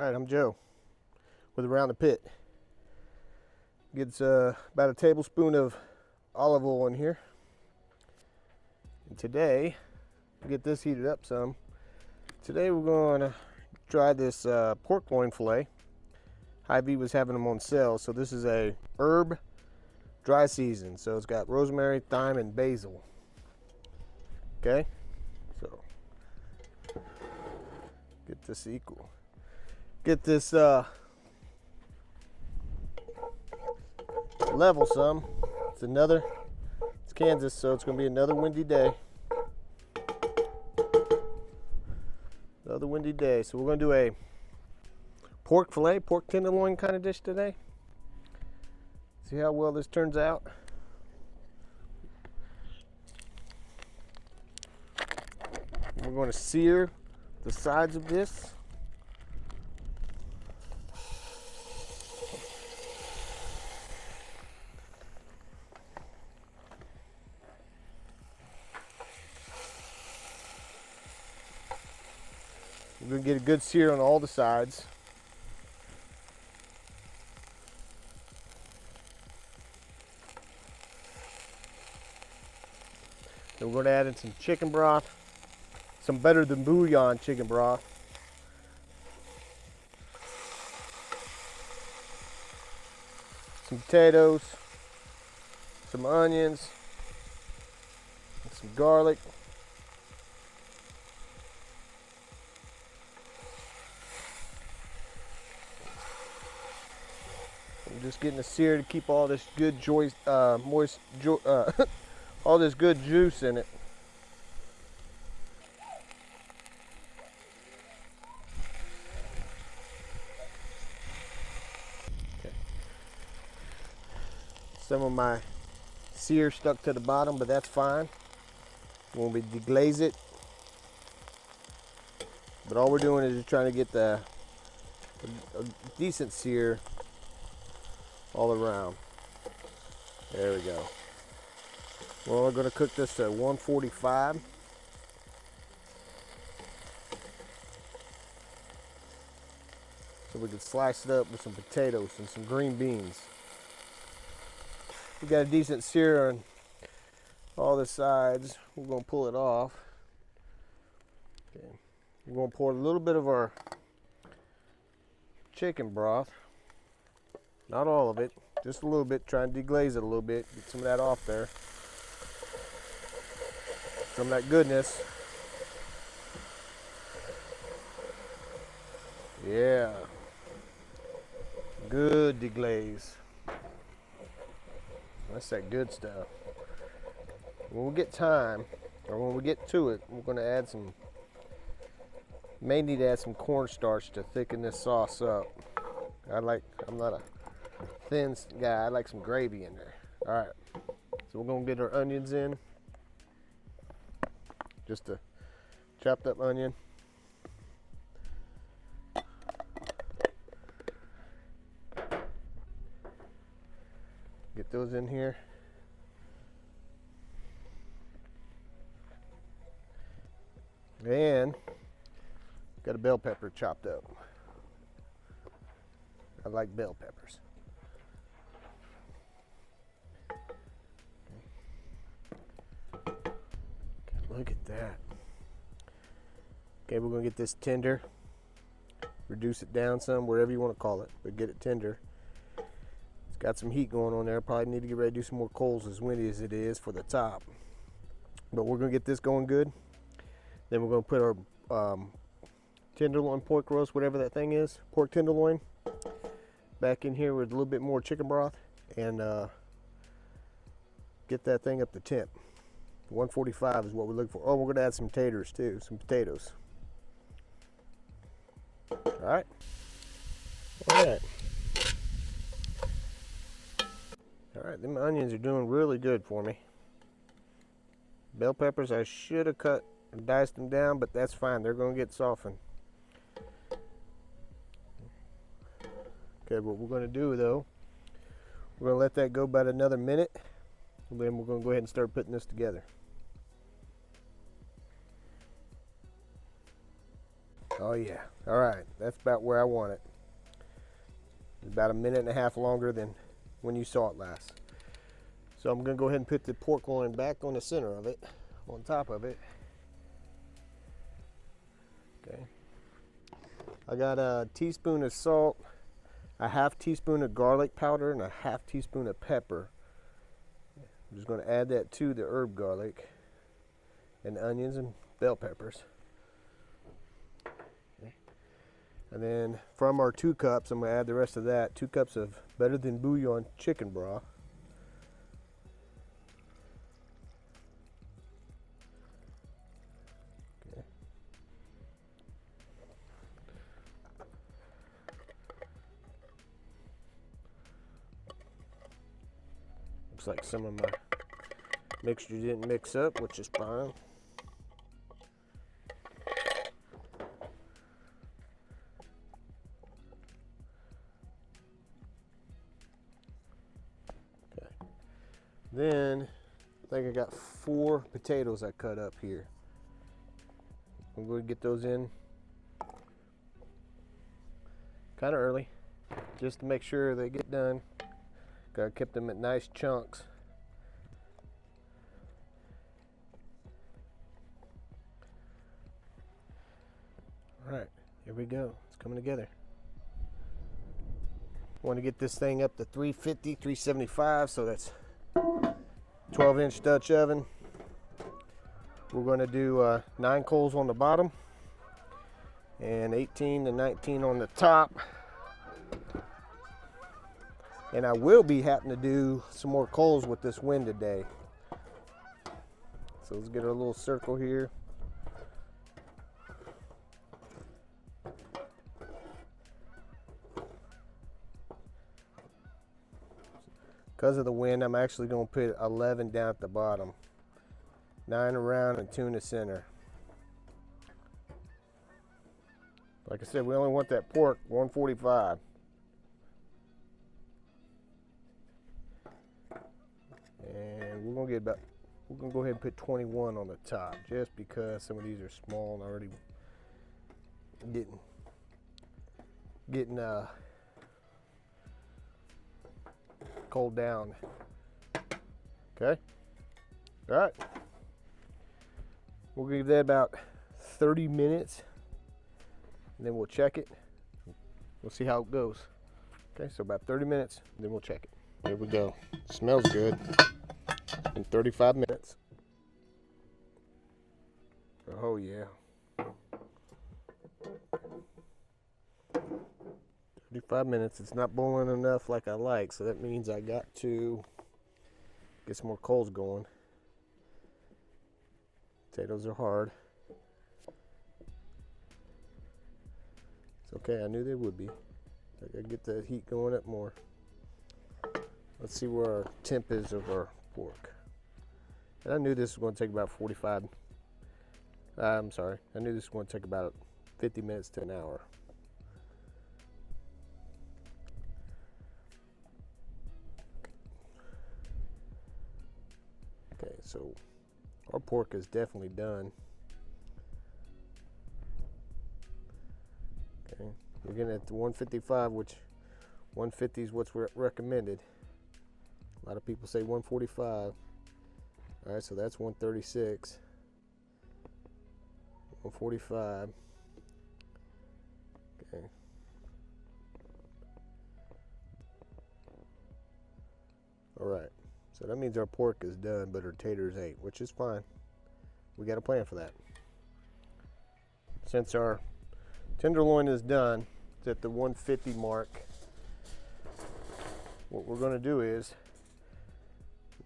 Alright, I'm Joe with Around the Pit. Gets about a tablespoon of olive oil in here. And today, get this heated up some. Today we're going to try this pork loin fillet. Hy-Vee was having them on sale, so this is a herb dry season. So it's got rosemary, thyme, and basil. Okay, so get this equal. Get this level some. It's Kansas, so it's going to be another windy day. Another windy day. So we're going to do a pork fillet, pork tenderloin kind of dish today. See how well this turns out. We're going to sear the sides of this. We're going to get a good sear on all the sides. Then we're going to add in some chicken broth, some better than bouillon chicken broth. Some potatoes, some onions, and some garlic. I'm just getting a sear to keep all this good all this good juice in it. Okay. Some of my sear stuck to the bottom, but that's fine. When we deglaze it, but all we're doing is just trying to get a decent sear all around. There we go. Well, we're going to cook this at 145. So we can slice it up with some potatoes and some green beans. We got a decent sear on all the sides. We're going to pull it off. Okay. We're going to pour a little bit of our chicken broth. Not all of it, just a little bit. Try and deglaze it a little bit. Get some of that off there. Some of that goodness. Yeah. Good deglaze. That's that good stuff. When we get time, or when we get to it, we're going to add some, may need to add some cornstarch to thicken this sauce up. I'm not a thin guy, I like some gravy in there. All right, so we're going to get our onions in. Just a chopped up onion. Get those in here. And got a bell pepper chopped up. I like bell peppers. Look at that. Okay, we're going to get this tender. Reduce it down some, wherever you want to call it, but get it tender. It's got some heat going on there. Probably need to get ready to do some more coals, as windy as it is, for the top. But we're going to get this going good. Then we're going to put our tenderloin pork roast, whatever that thing is, pork tenderloin, back in here with a little bit more chicken broth, and get that thing up to temp. 145 is what we're looking for. Oh, we're going to add some taters too, some potatoes. All right. All right. All right, them onions are doing really good for me. Bell peppers, I should have cut and diced them down, but that's fine. They're going to get softened. Okay, what we're going to do though, we're going to let that go about another minute, and then we're going to go ahead and start putting this together. Oh yeah. All right, that's about where I want it. About 1.5 minutes longer than when you saw it last. So I'm gonna go ahead and put the pork loin back on the center of it, on top of it. Okay. I got a teaspoon of salt, a 1/2 teaspoon of garlic powder, and a 1/2 teaspoon of pepper. I'm just gonna add that to the herb garlic and onions and bell peppers. Okay. And then from our 2 cups, I'm gonna add the rest of that, 2 cups of better than bouillon chicken broth. Looks like some of my mixture didn't mix up, which is fine. Okay. Then I think I got 4 potatoes I cut up here. I'm going to get those in kind of early, just to make sure they get done. I kept them at nice chunks. All right, here we go. It's coming together. Want to get this thing up to 350, 375, so that's 12-inch Dutch oven. We're going to do 9 coals on the bottom and 18 to 19 on the top. And I will be having to do some more coals with this wind today. So let's get our little circle here. Because of the wind, I'm actually going to put 11 down at the bottom. 9 around and 2 in the center. Like I said, we only want that pork 145. And we're gonna go ahead and put 21 on the top, just because some of these are small and already getting cold down. Okay. All right. We'll give that about 30 minutes, and then we'll check it. We'll see how it goes. Okay, so about 30 minutes, and then we'll check it. There we go. Smells good. In 35 minutes. Oh yeah. 35 minutes. It's not boiling enough like I like, so that means I got to get some more coals going. Potatoes are hard. It's okay, I knew they would be. I gotta get the heat going up more. Let's see where our temp is of our pork. And I knew this was going to take about 45. I'm sorry. I knew this was going to take about 50 minutes to an hour. Okay, so our pork is definitely done. Okay, we're getting at the 155, which 150 is what's recommended. A lot of people say 145. All right, so that's 136. 145. Okay. All right, so that means our pork is done, but our taters ain't, which is fine. We got a plan for that. Since our tenderloin is done, it's at the 150 mark. What we're going to do is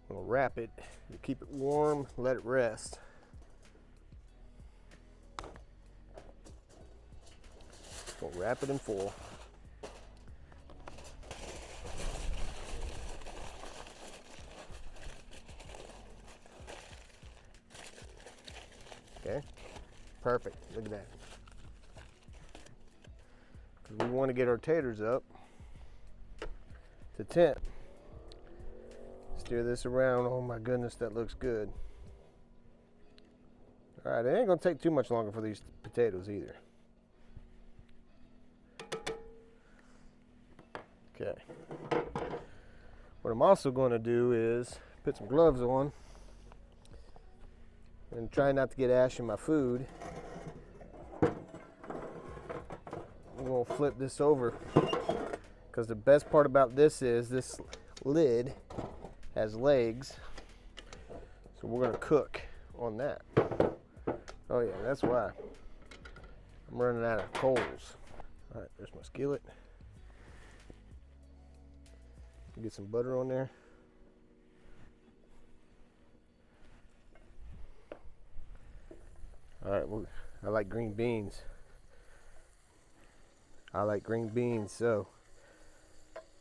we'll wrap it, keep it warm, let it rest. We'll wrap it in foil. Okay, perfect. Look at that. Because we want to get our taters up to temp. Steer this around. Oh my goodness, that looks good. All right, it ain't gonna take too much longer for these potatoes either. Okay. What I'm also going to do is put some gloves on and try not to get ash in my food. I'm going to flip this over because the best part about this is this lid has legs, so we're going to cook on that. Oh yeah, that's why I'm running out of coals. All right, there's my skillet. Get some butter on there. All right, well, I like green beans. So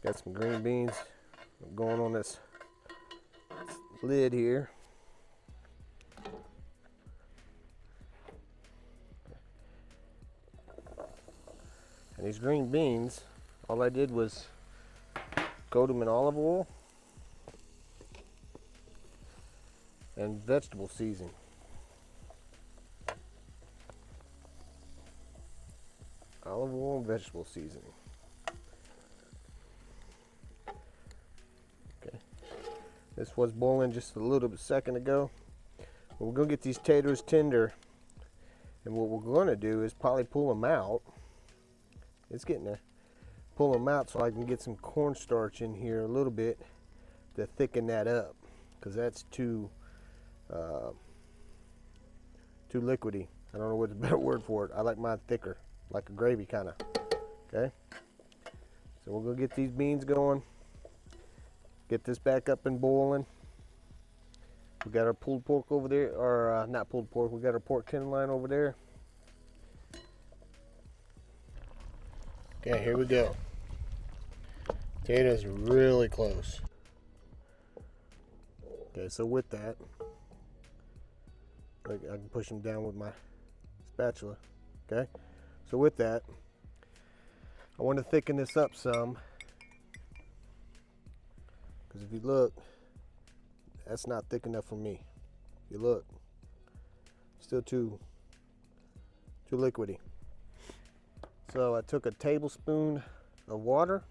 got some green beans going on this lid here. And these green beans, all I did was coat them in olive oil and vegetable seasoning. Olive oil and vegetable seasoning. Okay. This was boiling just a little bit second ago. But we're gonna get these taters tender, and what we're gonna do is probably pull them out. It's getting there. Pull them out so I can get some cornstarch in here a little bit to thicken that up, because that's too liquidy. I don't know what's a better word for it. I like mine thicker, like a gravy kind of. Okay, so we're gonna get these beans going, get this back up and boiling. We got our pulled pork over there, or not pulled pork, we got our pork tenderloin over there. Okay, here we go. Potatoes are really close. Okay, so with that, I can push them down with my spatula. Okay, so with that, I want to thicken this up some, because if you look, that's not thick enough for me. If you look, still too liquidy. So I took a tablespoon of water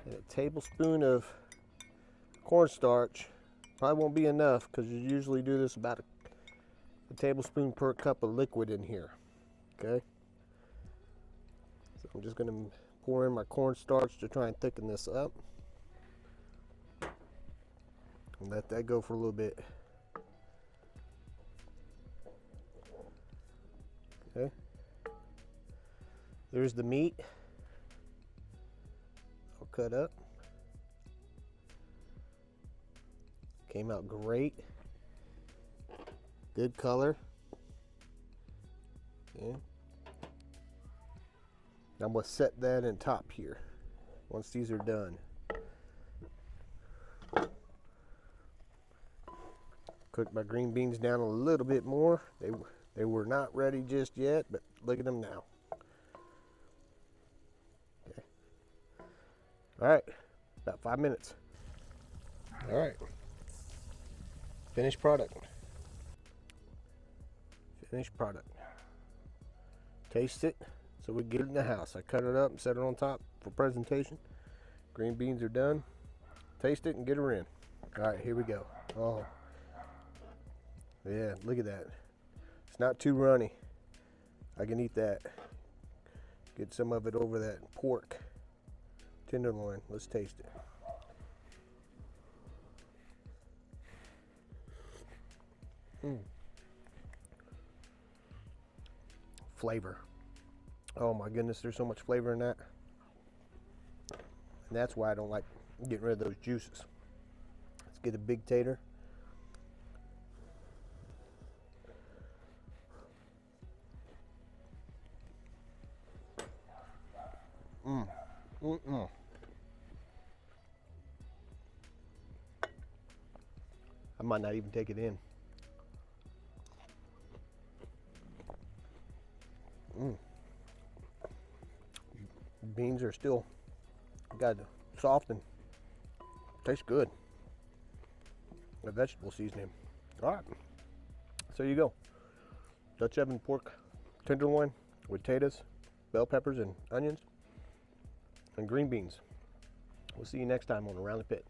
and a tablespoon of cornstarch. Probably won't be enough because you usually do this about a tablespoon per cup of liquid in here. Okay, so I'm just going to pour in my cornstarch to try and thicken this up and let that go for a little bit. Okay, there's the meat all cut up. Came out great. Good color. Okay. Now I'm going to set that in top here once these are done. Cook my green beans down a little bit more. They were not ready just yet, but look at them now. Okay. All right, about 5 minutes. All right. Finished product. Finished product. Taste it so we get it in the house. I cut it up and set it on top for presentation. Green beans are done. Taste it and get her in. All right, here we go. Oh, yeah, look at that. It's not too runny. I can eat that. Get some of it over that pork tenderloin. Let's taste it. Flavor. Oh my goodness, there's so much flavor in that. And that's why I don't like getting rid of those juices. Let's get a big tater. I might not even take it in. Beans are still got soft and tastes good. The vegetable seasoning. All right, so you go. Dutch oven pork tenderloin with potatoes, bell peppers, and onions. and green beans. We'll see you next time on Around the Pit.